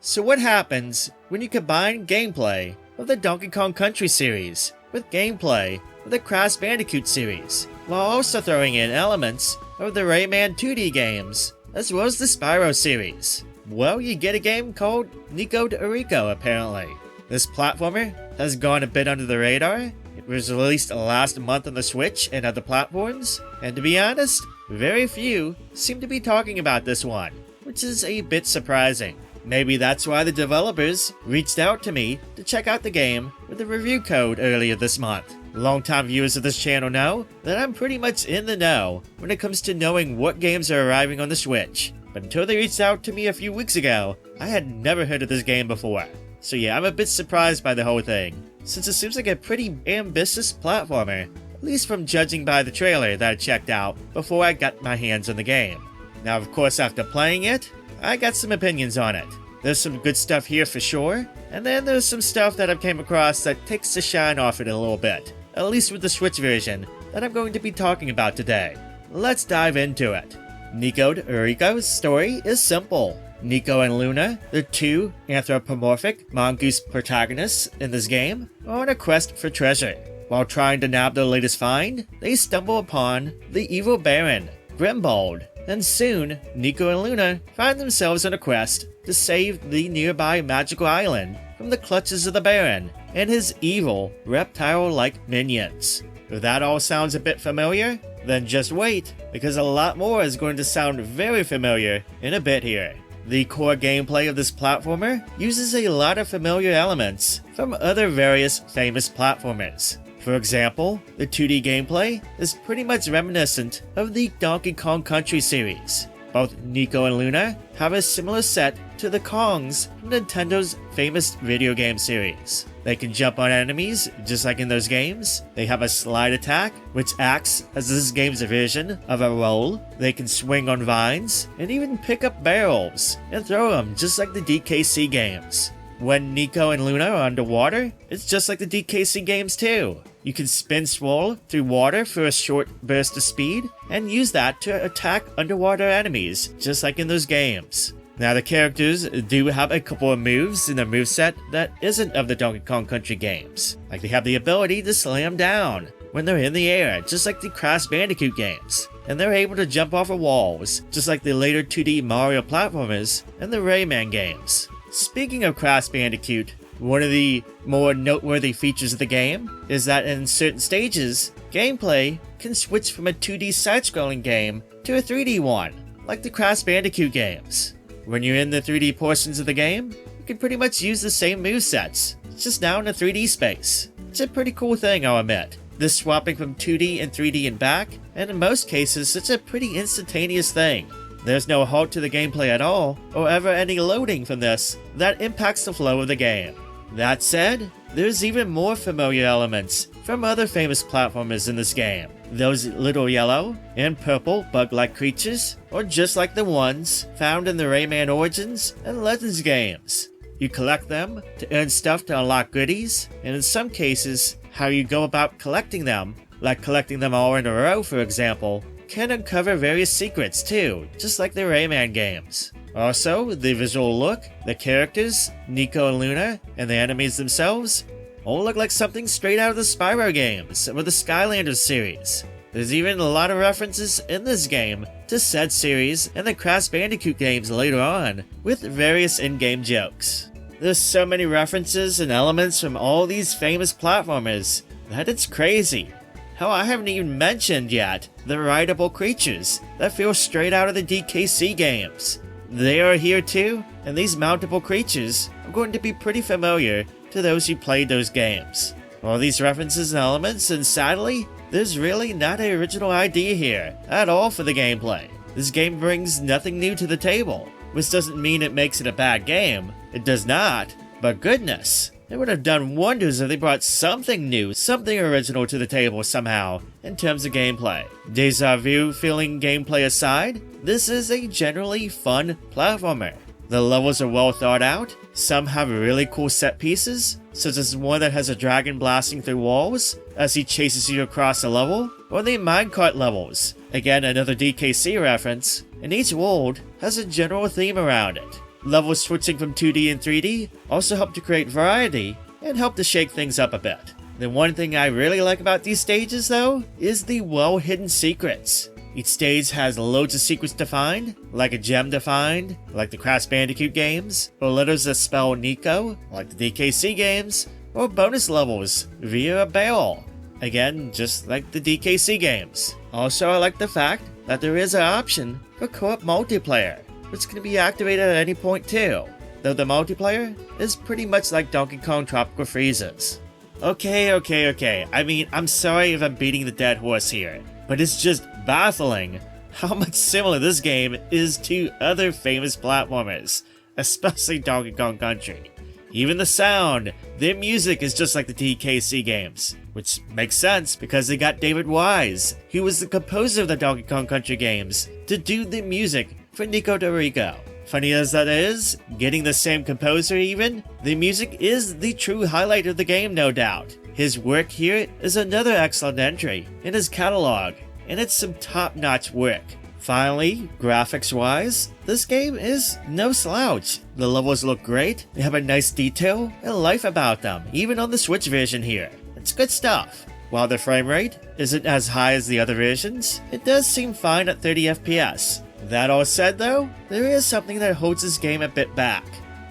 So what happens when you combine gameplay of the Donkey Kong Country series with gameplay of the Crash Bandicoot series, while also throwing in elements of the Rayman 2D games, as well as the Spyro series? Well, you get a game called Nikoderiko, apparently. This platformer has gone a bit under the radar. It was released last month on the Switch and other platforms, and to be honest, very few seem to be talking about this one, which is a bit surprising. Maybe that's why the developers reached out to me to check out the game with a review code earlier this month. Longtime viewers of this channel know that I'm pretty much in the know when it comes to knowing what games are arriving on the Switch, but until they reached out to me a few weeks ago, I had never heard of this game before. So yeah, I'm a bit surprised by the whole thing, since it seems like a pretty ambitious platformer, at least from judging by the trailer that I checked out before I got my hands on the game. Now of course, after playing it, I got some opinions on it. There's some good stuff here for sure, and then there's some stuff that I've came across that takes the shine off it a little bit, at least with the Switch version that I'm going to be talking about today. Let's dive into it. Nikoderiko's story is simple. Nico and Luna, the two anthropomorphic mongoose protagonists in this game, are on a quest for treasure. While trying to nab their latest find, they stumble upon the evil Baron, Grimbold, and soon, Nico and Luna find themselves on a quest to save the nearby magical island from the clutches of the Baron and his evil, reptile-like minions. If that all sounds a bit familiar, then just wait, because a lot more is going to sound very familiar in a bit here. The core gameplay of this platformer uses a lot of familiar elements from other various famous platformers. For example, the 2D gameplay is pretty much reminiscent of the Donkey Kong Country series. Both Nico and Luna have a similar set to the Kongs from Nintendo's famous video game series. They can jump on enemies just like in those games. They have a slide attack, which acts as this game's version of a roll. They can swing on vines and even pick up barrels and throw them just like the DKC games. When Nico and Luna are underwater, it's just like the DKC games too. You can spin swirl through water for a short burst of speed, and use that to attack underwater enemies, just like in those games. Now the characters do have a couple of moves in their moveset that isn't of the Donkey Kong Country games. Like they have the ability to slam down when they're in the air, just like the Crash Bandicoot games. And they're able to jump off of walls, just like the later 2D Mario platformers and the Rayman games. Speaking of Crash Bandicoot, one of the more noteworthy features of the game is that in certain stages, gameplay can switch from a 2D side-scrolling game to a 3D one, like the Crash Bandicoot games. When you're in the 3D portions of the game, you can pretty much use the same movesets, it's just now in a 3D space. It's a pretty cool thing, I'll admit. This swapping from 2D and 3D and back, and in most cases, it's a pretty instantaneous thing. There's no halt to the gameplay at all, or ever any loading from this that impacts the flow of the game. That said, there's even more familiar elements from other famous platformers in this game. Those little yellow and purple bug-like creatures are just like the ones found in the Rayman Origins and Legends games. You collect them to earn stuff to unlock goodies, and in some cases, how you go about collecting them, like collecting them all in a row for example, can uncover various secrets too, just like the Rayman games. Also, the visual look, the characters, Nico and Luna, and the enemies themselves all look like something straight out of the Spyro games or the Skylanders series. There's even a lot of references in this game to said series and the Crash Bandicoot games later on, with various in-game jokes. There's so many references and elements from all these famous platformers that it's crazy. Hell, I haven't even mentioned yet the rideable creatures that feel straight out of the DKC games. They are here too, and these mountable creatures are going to be pretty familiar to those who played those games. All these references and elements, and sadly, there's really not an original idea here at all for the gameplay. This game brings nothing new to the table, which doesn't mean it makes it a bad game. It does not, but goodness, it would have done wonders if they brought something new, something original to the table somehow, in terms of gameplay. Deja vu feeling gameplay aside, this is a generally fun platformer. The levels are well thought out, some have really cool set pieces, such as one that has a dragon blasting through walls as he chases you across the level, or the minecart levels, again another DKC reference, and each world has a general theme around it. levels switching from 2D and 3D also help to create variety and help to shake things up a bit. The one thing I really like about these stages though is the well-hidden secrets. Each stage has loads of secrets to find, like a gem to find, like the Crash Bandicoot games, or letters that spell Nico, like the DKC games, or bonus levels via a barrel. Again, just like the DKC games. Also, I like the fact that there is an option for co-op multiplayer, which can be activated at any point too, though the multiplayer is pretty much like Donkey Kong Tropical Freezes. Okay. I mean, I'm sorry if I'm beating the dead horse here, but it's just baffling how much similar this game is to other famous platformers, especially Donkey Kong Country. Even the sound, their music is just like the DKC games, which makes sense because they got David Wise, who was the composer of the Donkey Kong Country games, to do the music for Nikoderiko. Funny as that is, getting the same composer even, the music is the true highlight of the game, no doubt. His work here is another excellent entry in his catalog, and it's some top-notch work. Finally, graphics-wise, this game is no slouch. The levels look great, they have a nice detail and life about them, even on the Switch version here. It's good stuff. While the frame rate isn't as high as the other versions, it does seem fine at 30 FPS. That all said though, there is something that holds this game a bit back.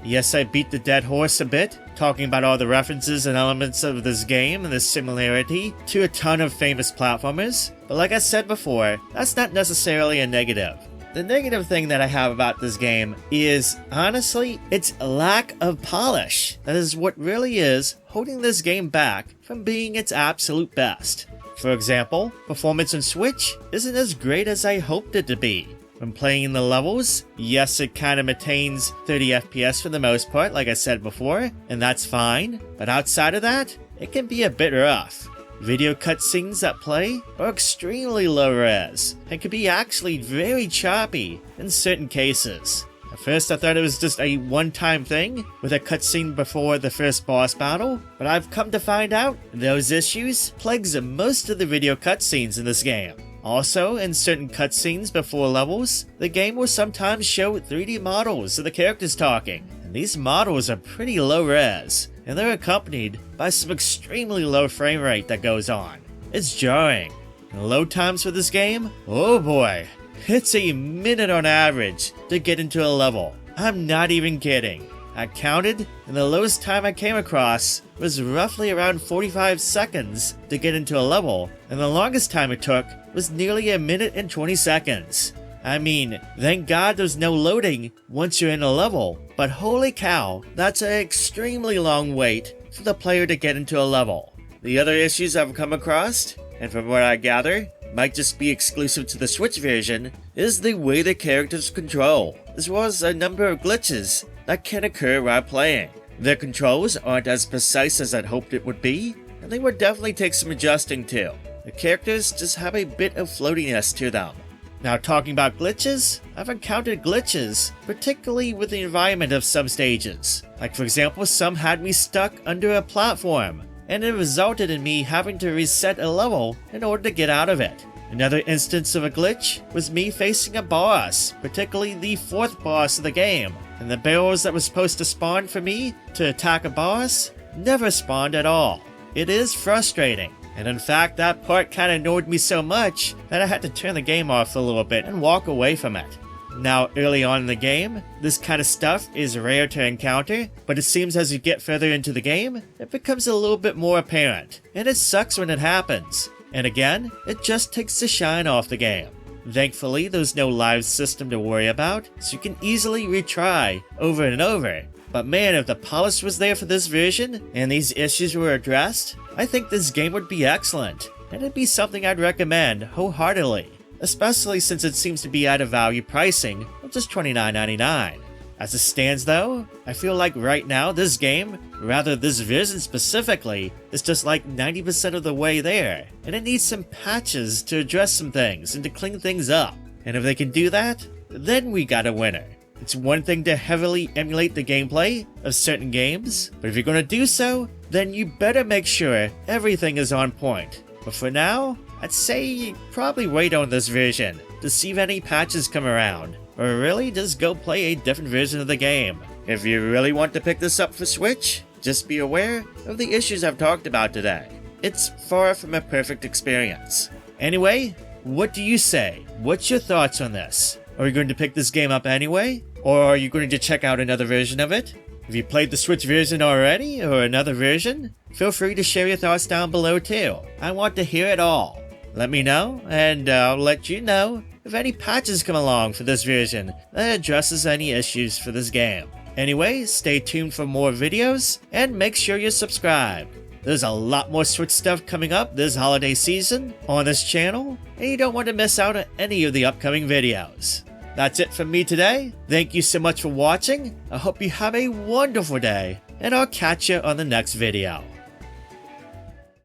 Yes, I beat the dead horse a bit, talking about all the references and elements of this game and the similarity to a ton of famous platformers, but like I said before, that's not necessarily a negative. The negative thing that I have about this game is, honestly, its lack of polish. That is what really is holding this game back from being its absolute best. For example, performance on Switch isn't as great as I hoped it to be. When playing the levels, yes, it kind of maintains 30 FPS for the most part, like I said before, and that's fine, but outside of that, it can be a bit rough. Video cutscenes that play are extremely low res, and can be actually very choppy in certain cases. At first I thought it was just a one-time thing with a cutscene before the first boss battle, but I've come to find out those issues plagues most of the video cutscenes in this game. Also, in certain cutscenes before levels, the game will sometimes show 3D models of the characters talking, and these models are pretty low res, and they're accompanied by some extremely low frame rate that goes on. It's jarring. And load times for this game? Oh boy, it's a minute on average to get into a level. I'm not even kidding. I counted, and the lowest time I came across was roughly around 45 seconds to get into a level, and the longest time it took was nearly a minute and 20 seconds. I mean, thank God there's no loading once you're in a level, but holy cow, that's an extremely long wait for the player to get into a level. The other issues I've come across, and from what I gather, might just be exclusive to the Switch version, is the way the characters control, as well as a number of glitches that can occur while playing. Their controls aren't as precise as I'd hoped it would be, and they would definitely take some adjusting to. The characters just have a bit of floatiness to them. Now talking about glitches, I've encountered glitches, particularly with the environment of some stages. Like for example, some had me stuck under a platform, and it resulted in me having to reset a level in order to get out of it. Another instance of a glitch was me facing a boss, particularly the fourth boss of the game, and the barrels that were supposed to spawn for me to attack a boss never spawned at all. It is frustrating, and in fact that part kinda annoyed me so much that I had to turn the game off a little bit and walk away from it. Now early on in the game, this kind of stuff is rare to encounter, but it seems as you get further into the game, it becomes a little bit more apparent, and it sucks when it happens. And again, it just takes the shine off the game. Thankfully, there's no live system to worry about, so you can easily retry over and over. But man, if the polish was there for this version, and these issues were addressed, I think this game would be excellent, and it'd be something I'd recommend wholeheartedly, especially since it seems to be at a value pricing of just $29.99. As it stands though, I feel like right now this game, rather this version specifically, is just like 90% of the way there, and it needs some patches to address some things and to clean things up. And if they can do that, then we got a winner. It's one thing to heavily emulate the gameplay of certain games, but if you're gonna do so, then you better make sure everything is on point. But for now, I'd say probably wait on this version to see if any patches come around. or really just go play a different version of the game. If you really want to pick this up for Switch, just be aware of the issues I've talked about today. It's far from a perfect experience. Anyway, what do you say? What's your thoughts on this? Are you going to pick this game up anyway? Or are you going to check out another version of it? Have you played the Switch version already, or another version? Feel free to share your thoughts down below too. I want to hear it all. Let me know, and I'll let you know if any patches come along for this version that addresses any issues for this game. Anyway, stay tuned for more videos, and make sure you're subscribed. There's a lot more Switch stuff coming up this holiday season on this channel, and you don't want to miss out on any of the upcoming videos. That's it from me today. Thank you so much for watching. I hope you have a wonderful day, and I'll catch you on the next video.